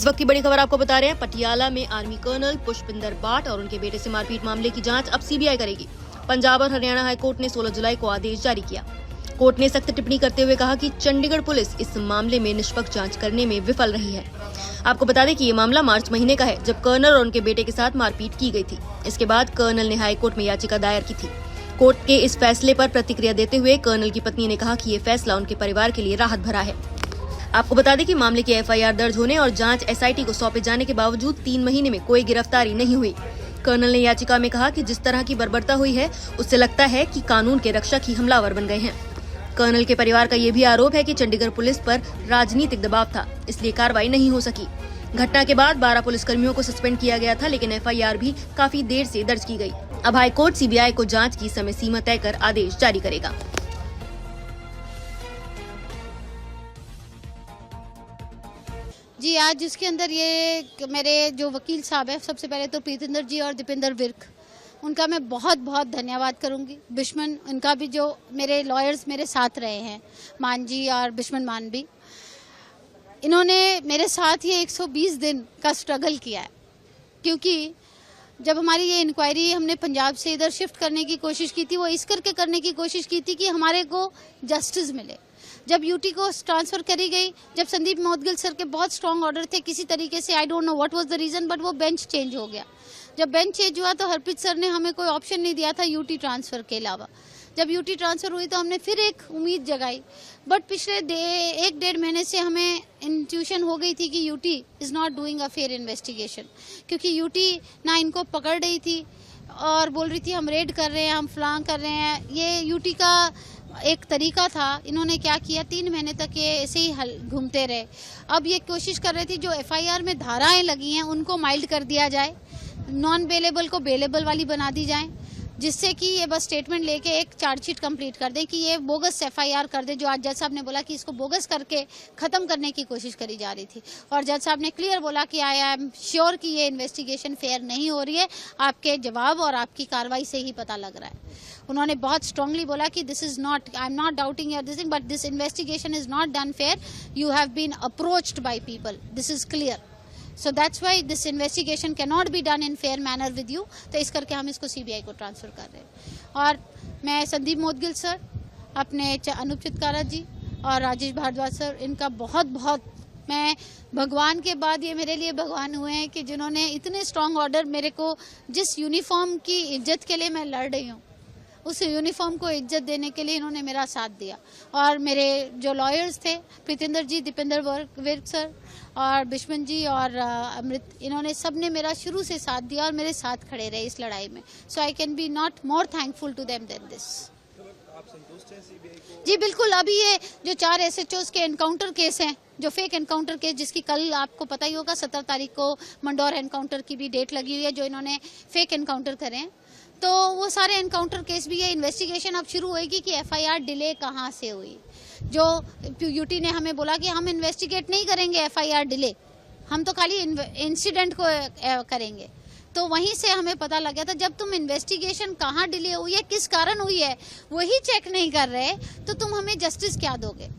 इस वक्त की बड़ी खबर आपको बता रहे हैं। पटियाला में आर्मी कर्नल पुष्पिंदर बाट और उनके बेटे से मारपीट मामले की जांच अब सीबीआई करेगी। पंजाब और हरियाणा हाईकोर्ट ने 16 जुलाई को आदेश जारी किया। कोर्ट ने सख्त टिप्पणी करते हुए कहा कि चंडीगढ़ पुलिस इस मामले में निष्पक्ष जांच करने में विफल रही है। आपको बता दें कि ये मामला मार्च महीने का है, जब कर्नल और उनके बेटे के साथ मारपीट की गई थी। इसके बाद कर्नल ने हाईकोर्ट में याचिका दायर की थी। कोर्ट के इस फैसले पर प्रतिक्रिया देते हुए कर्नल की पत्नी ने कहा कि ये फैसला उनके परिवार के लिए राहत भरा है। आपको बता दें कि मामले की एफआईआर दर्ज होने और जांच एसआईटी को सौंपे जाने के बावजूद 3 महीने में कोई गिरफ्तारी नहीं हुई। कर्नल ने याचिका में कहा कि जिस तरह की बर्बरता हुई है, उससे लगता है कि कानून के रक्षक ही हमलावर बन गए हैं। कर्नल के परिवार का ये भी आरोप है कि चंडीगढ़ पुलिस पर राजनीतिक दबाव था, इसलिए कार्रवाई नहीं हो सकी। घटना के बाद 12 पुलिसकर्मियों को सस्पेंड किया गया था, लेकिन एफआईआर भी काफी देर से दर्ज की गई। अब हाईकोर्ट सीबीआई को जांच की समय सीमा तय कर आदेश जारी करेगा। जी, आज जिसके अंदर ये मेरे जो वकील साहब हैं, सबसे पहले तो प्रीतिंदर जी और दीपेंद्र विर्क, उनका मैं बहुत बहुत धन्यवाद करूंगी। बिश्मन, उनका भी, जो मेरे लॉयर्स मेरे साथ रहे हैं, मान जी और बिश्मन मान भी, इन्होंने मेरे साथ ये 120 दिन का स्ट्रगल किया है। क्योंकि जब हमारी ये इंक्वायरी हमने पंजाब से इधर शिफ्ट करने की कोशिश की थी, वो इस करके करने की कोशिश की थी कि हमारे को जस्टिस मिले। जब यूटी को ट्रांसफर करी गई, जब संदीप मोदगिल सर के बहुत स्ट्रांग ऑर्डर थे, किसी तरीके से I don't know what was the reason, but वो बेंच चेंज हो गया। जब बेंच चेंज हुआ तो हरप्रीत सर ने हमें कोई ऑप्शन नहीं दिया था यूटी ट्रांसफर के अलावा। जब यूटी ट्रांसफर हुई तो हमने फिर एक उम्मीद जगाई, बट पिछले 1-1.5 महीने से हमें इंट्यूशन हो गई थी कि UT is not doing a fair investigation. क्योंकि यूटी ना इनको पकड़ रही थी और बोल रही थी हम रेड कर रहे हैं, हम फलां कर रहे हैं। ये यूटी का एक तरीका था। इन्होंने क्या किया, 3 महीने तक ये ऐसे ही घूमते रहे। अब ये कोशिश कर रहे थे जो एफआईआर में धाराएं लगी हैं उनको माइल्ड कर दिया जाए, नॉन बेलेबल को बेलेबल वाली बना दी जाए, जिससे कि ये बस स्टेटमेंट लेके एक चार्जशीट कंप्लीट कर दें कि ये बोगस एफआईआर कर दे, जो आज जज साहब ने बोला कि इसको बोगस करके खत्म करने की कोशिश करी जा रही थी। और जज साहब ने क्लियर बोला कि आई एम श्योर कि ये इन्वेस्टिगेशन फेयर नहीं हो रही है, आपके जवाब और आपकी कार्रवाई से ही पता लग रहा है। उन्होंने बहुत स्ट्रांगली बोला कि this is not, I am not doubting your this thing, but this investigation is not done fair, you have been approached by people, this is clear, so that's why this investigation can not be done in fair manner with you. तो इस करके हम इसको CBI को transfer कर रहे हैं। और मैं संदीप मोदगिल सर, अपने अनूप चितकारा जी और राजेश भारद्वाज सर, इनका बहुत बहुत, मैं भगवान के बाद ये मेरे लिए भगवान हुए हैं कि जिन्होंने इतने स्ट्रांग ऑर्डर मेरे को, जिस यूनिफॉर्म की इज्जत के लिए मैं लड़ रही हूँ, उस यूनिफॉर्म को इज्जत देने के लिए इन्होंने मेरा साथ दिया। और मेरे जो लॉयर्स थे, प्रीतिंदर जी, दीपेंद्र विर्क सर और बिश्मन जी और अमृत, इन्होंने सब ने मेरा शुरू से साथ दिया और मेरे साथ खड़े रहे इस लड़ाई में। So I can be not more thankful to them than this. आप संतुष्ट हैं सीबीआई को? जी बिल्कुल। अभी ये जो 4 एसएचओस के एनकाउंटर केस हैं, जो फेक एनकाउंटर केस, जिसकी कल आपको पता ही होगा 17 तारीख को मंडौर एनकाउंटर की भी डेट लगी हुई है, जो इन्होंने फेक एनकाउंटर करे हैं, तो वो सारे एनकाउंटर केस भी, ये इन्वेस्टिगेशन अब शुरू होएगी कि एफआईआर डिले कहाँ से हुई। जो यूटी ने हमें बोला कि हम इन्वेस्टिगेट नहीं करेंगे एफआईआर डिले, हम तो खाली इंसिडेंट को करेंगे, तो वहीं से हमें पता लग गया था जब तुम इन्वेस्टिगेशन कहाँ डिले हुई है, किस कारण हुई है, वही चेक नहीं कर रहे, तो तुम हमें जस्टिस क्या दोगे।